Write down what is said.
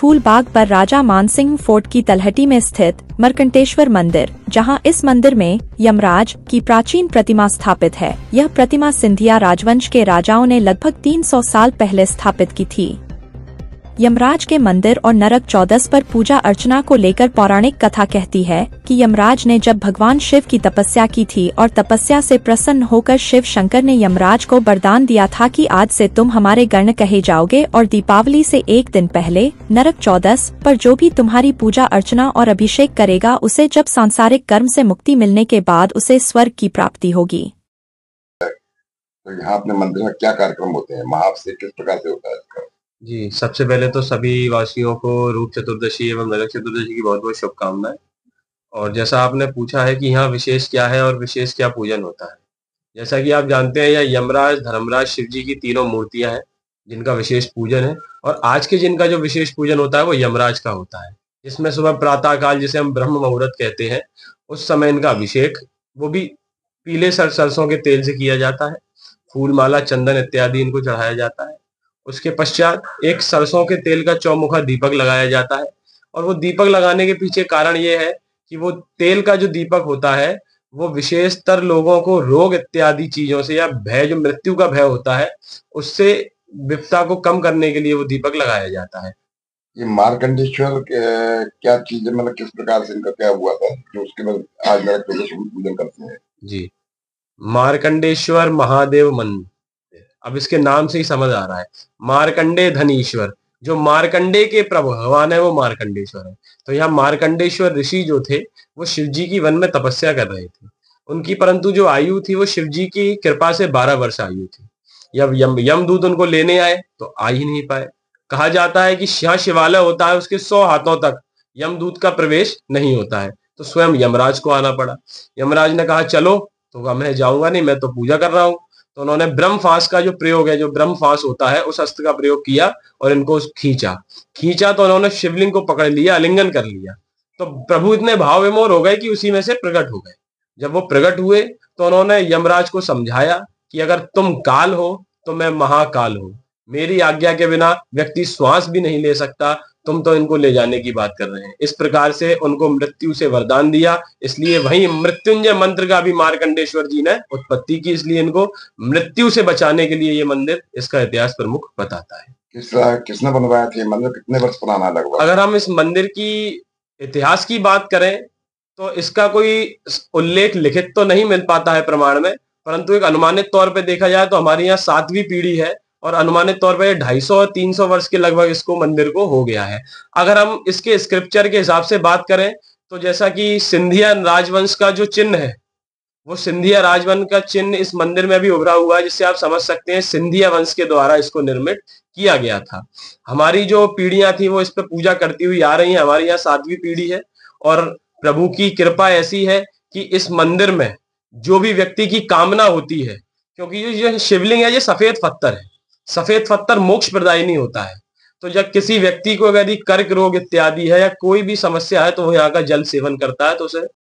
फूलबाग पर राजा मानसिंह फोर्ट की तलहटी में स्थित मर्कंटेश्वर मंदिर, जहां इस मंदिर में यमराज की प्राचीन प्रतिमा स्थापित है। यह प्रतिमा सिंधिया राजवंश के राजाओं ने लगभग 300 साल पहले स्थापित की थी। यमराज के मंदिर और नरक चौदस पर पूजा अर्चना को लेकर पौराणिक कथा कहती है कि यमराज ने जब भगवान शिव की तपस्या की थी और तपस्या से प्रसन्न होकर शिव शंकर ने यमराज को वरदान दिया था कि आज से तुम हमारे गण कहे जाओगे और दीपावली से एक दिन पहले नरक चौदस पर जो भी तुम्हारी पूजा अर्चना और अभिषेक करेगा उसे जब सांसारिक कर्म से मुक्ति मिलने के बाद उसे स्वर्ग की प्राप्ति होगी। तो यहाँ अपने मंदिर में क्या कार्यक्रम होते हैं, महाअभिषेक किस प्रकार से होता है इसका? जी, सबसे पहले तो सभी वासियों को रूप चतुर्दशी एवं नरक चतुर्दशी की बहुत बहुत शुभकामनाएं। और जैसा आपने पूछा है कि यहाँ विशेष क्या है और विशेष क्या पूजन होता है, जैसा कि आप जानते हैं यह यमराज, धर्मराज, शिव जी की तीनों मूर्तियां हैं जिनका विशेष पूजन है। और आज के जिनका जो विशेष पूजन होता है वो यमराज का होता है, जिसमें सुबह प्रातः काल जिसे हम ब्रह्म मुहूर्त कहते हैं उस समय इनका अभिषेक वो भी पीले सरसों के तेल से किया जाता है। फूल माला, चंदन इत्यादि इनको चढ़ाया जाता है। उसके पश्चात एक सरसों के तेल का चौमुखा दीपक लगाया जाता है। और वो दीपक लगाने के पीछे कारण ये है कि वो तेल का जो दीपक होता है वो विशेषतर लोगों को रोग इत्यादि चीजों से या भय, जो मृत्यु का भय होता है, उससे विपदा को कम करने के लिए वो दीपक लगाया जाता है। ये मार्कंडेश्वर क्या चीज है, मतलब किस प्रकार से इनका क्या हुआ था जो उसके बाद आज नरक चतुर्दशी पूजन करते हैं? जी, मार्कंडेश्वर महादेव मंदिर, अब इसके नाम से ही समझ आ रहा है, मार्कंडे धनीश्वर, जो मार्कंडे के प्रभु भगवान है वो मार्कंडेश्वर है। तो यहाँ मार्कंडेश्वर ऋषि जो थे वो शिव जी की वन में तपस्या कर रहे थे। उनकी परंतु जो आयु थी वो शिव जी की कृपा से 12 वर्ष आयु थी। जब यमदूत उनको लेने आए तो आ ही नहीं पाए। कहा जाता है कि यहाँ शिवालय होता है, उसके 100 हाथों तक यमदूत का प्रवेश नहीं होता है। तो स्वयं यमराज को आना पड़ा। यमराज ने कहा चलो, तो मैं जाऊंगा नहीं, मैं तो पूजा कर रहा हूँ। तो उन्होंने ब्रह्मफास का जो प्रयोग है, जो ब्रह्मफास होता है, उस अस्त्र का प्रयोग किया और इनको खींचा तो उन्होंने शिवलिंग को पकड़ लिया, आलिंगन कर लिया। तो प्रभु इतने भाव विमोर हो गए कि उसी में से प्रकट हो गए। जब वो प्रकट हुए तो उन्होंने यमराज को समझाया कि अगर तुम काल हो तो मैं महाकाल हूं, मेरी आज्ञा के बिना व्यक्ति श्वास भी नहीं ले सकता, तुम तो इनको ले जाने की बात कर रहे हैं। इस प्रकार से उनको मृत्यु से वरदान दिया। इसलिए वही मृत्युंजय मंत्र का भी मार्कंडेश्वर जी ने उत्पत्ति की। इसलिए इनको मृत्यु से बचाने के लिए ये मंदिर, इसका इतिहास प्रमुख बताता है। किसने बनवाया था ये मंदिर, कितने वर्ष पुराना लगभग? अगर हम इस मंदिर की इतिहास की बात करें तो इसका कोई उल्लेख लिखित तो नहीं मिल पाता है प्रमाण में, परंतु एक अनुमानित तौर पे देखा जाए तो हमारे यहाँ 7वीं पीढ़ी है और अनुमानित तौर पे 250-300 वर्ष के लगभग इसको मंदिर को हो गया है। अगर हम इसके स्क्रिप्चर के हिसाब से बात करें तो जैसा कि सिंधिया राजवंश का जो चिन्ह है, वो सिंधिया राजवंश का चिन्ह इस मंदिर में भी उभरा हुआ है, जिससे आप समझ सकते हैं सिंधिया वंश के द्वारा इसको निर्मित किया गया था। हमारी जो पीढ़ियां थी वो इस पे पूजा करती हुई आ रही हैं। हमारी यहाँ 7वीं पीढ़ी है और प्रभु की कृपा ऐसी है कि इस मंदिर में जो भी व्यक्ति की कामना होती है, क्योंकि ये शिवलिंग है, ये सफेद पत्थर है, सफेद पत्थर मोक्ष प्रदायिनी होता है। तो जब किसी व्यक्ति को यदि कर्क रोग इत्यादि है या कोई भी समस्या है तो वो यहाँ का जल सेवन करता है तो उसे